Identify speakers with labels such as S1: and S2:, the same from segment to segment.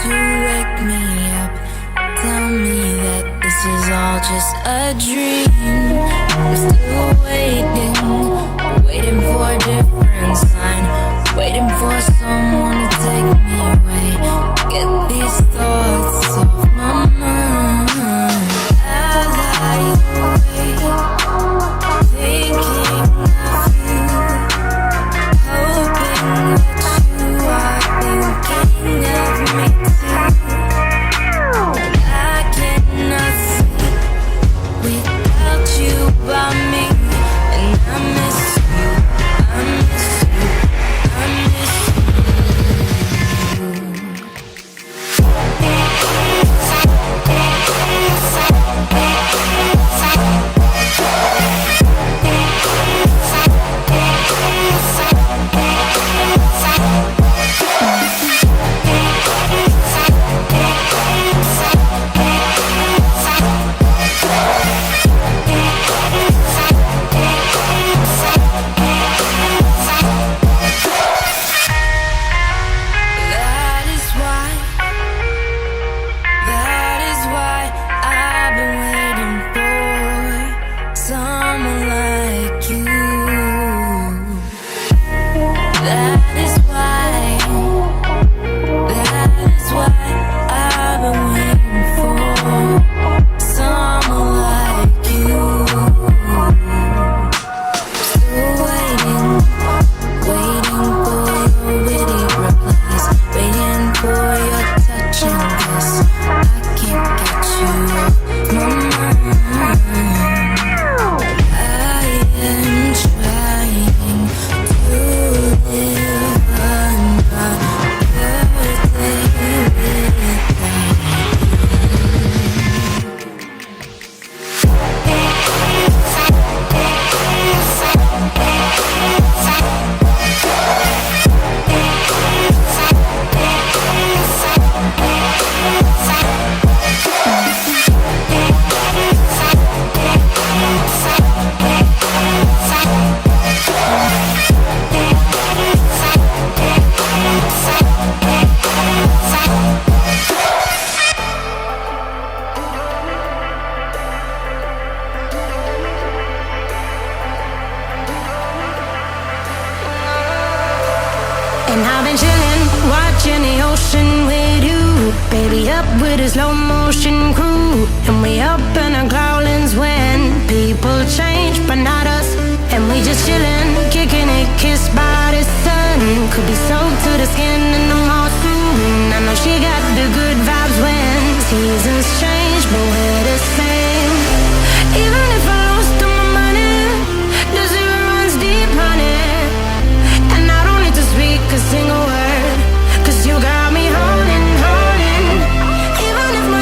S1: to wake me up. Tell me that this is all just a dream. I'm still waiting for a different sign, waiting for someone to take me away, get these thoughts off my mind. As I wait, thinking of you, hoping that you are thinking of me too. I cannot sleep without you by me, and I miss you, I miss you, I miss
S2: And I've been chillin', watching the ocean with you. Baby up with a slow motion crew. And we up in our growlings when people change, but not us. And we just chillin', kicking it, kissed by the sun. Could be soaked to the skin in the mall soon. I know she got the good vibes when seasons change, but we're the same. Even if I lost all my money, the zero runs deep, honey. And I don't need to speak a single word, 'cause you got me holding. Even if my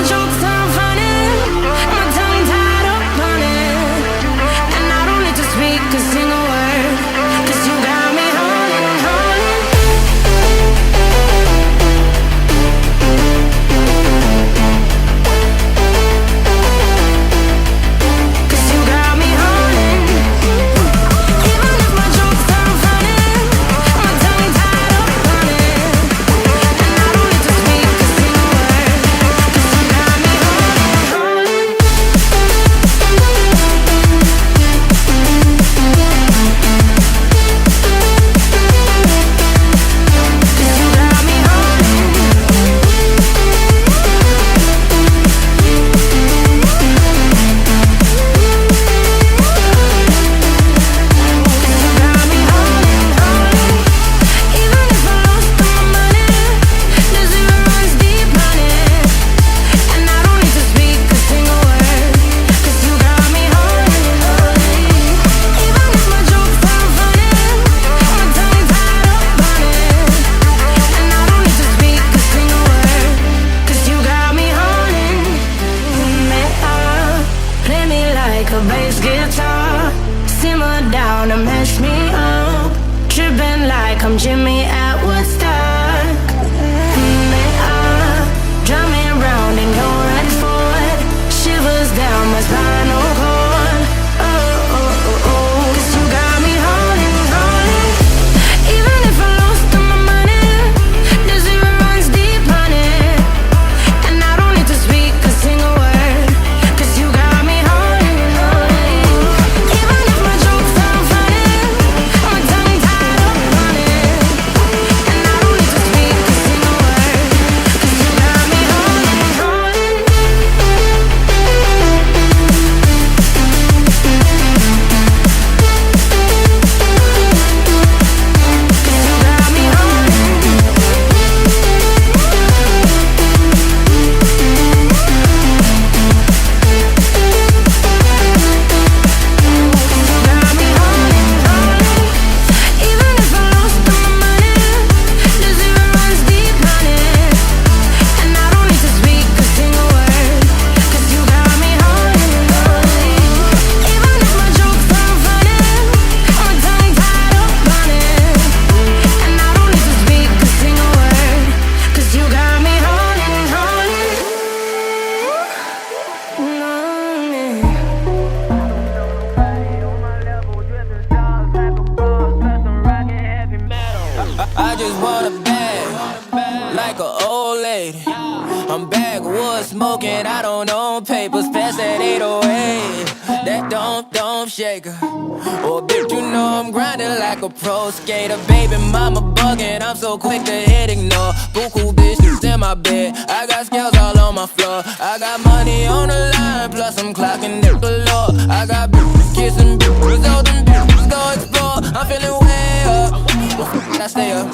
S3: like an old lady. I'm backwoods smoking, I don't own papers. Pass that 808, that don't shake her. Oh, bitch, you know I'm grinding like a pro skater. Baby mama bugging, I'm so quick to hit ignore. Buku bitches in my bed, I got scales all on my floor. I got money on the line, plus I'm clocking it galore. I got bitches kissing bitches, all them bitches go explore. I'm feeling way up, well, I stay up.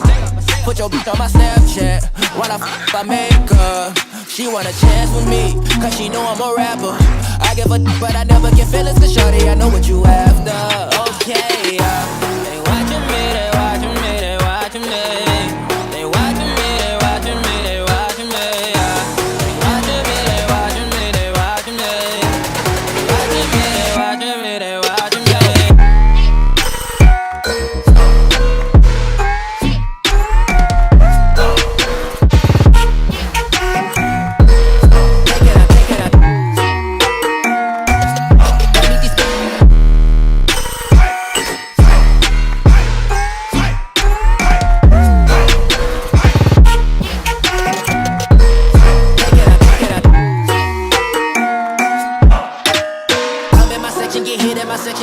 S3: Put your bitch on my Snapchat while I make her. She want a chance with me, cause she know I'm a rapper. I give a but I never get feelings, cause shawty, I know what you after. Okay, they watching me, they watching me, they watching me. They watching me, they watching me, they watching me. They watching me, they watching me, they watching me. They watching me, they watching me, they watching me.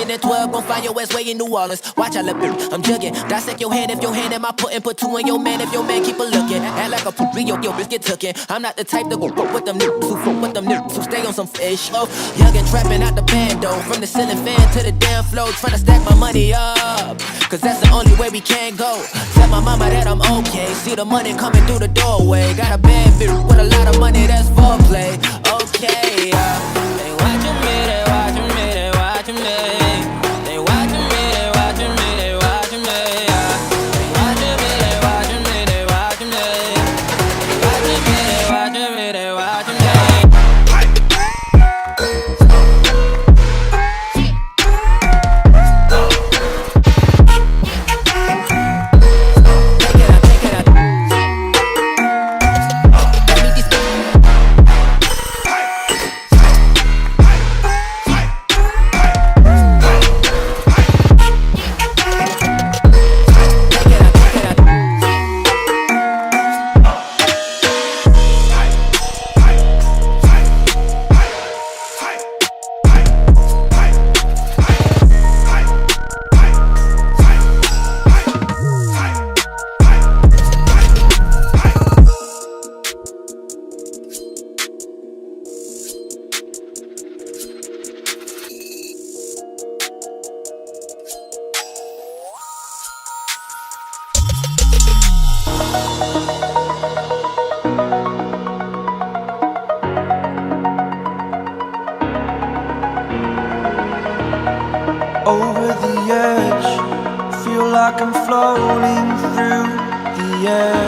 S3: At 12, gon' find your ass way in New Orleans. Watch I look, I'm jugging. Dissect your hand if your hand in my pudding. Put two in your man if your man keep a looking. Act like a poopy, your bitch get tookin'. I'm not the type to go fuck with them niggas who fuck with them niggas who stay on some fish. Oh, youngin' trapping out the bando. From the ceiling fan to the damn floor. Tryna stack my money up, cause that's the only way we can go. Tell my mama that I'm okay. See the money coming through the doorway. Got a bad bitch with a lot of money, that's foreplay. Okay, they watching me, they watching me, they watching me.
S4: Over the edge, feel like I'm floating through the air.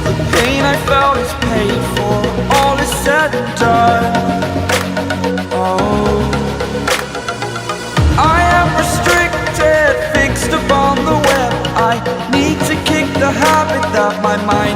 S4: The pain I felt is paid for, all is said and done. Oh, I am restricted, fixed upon the web. I need to kick the habit that my mind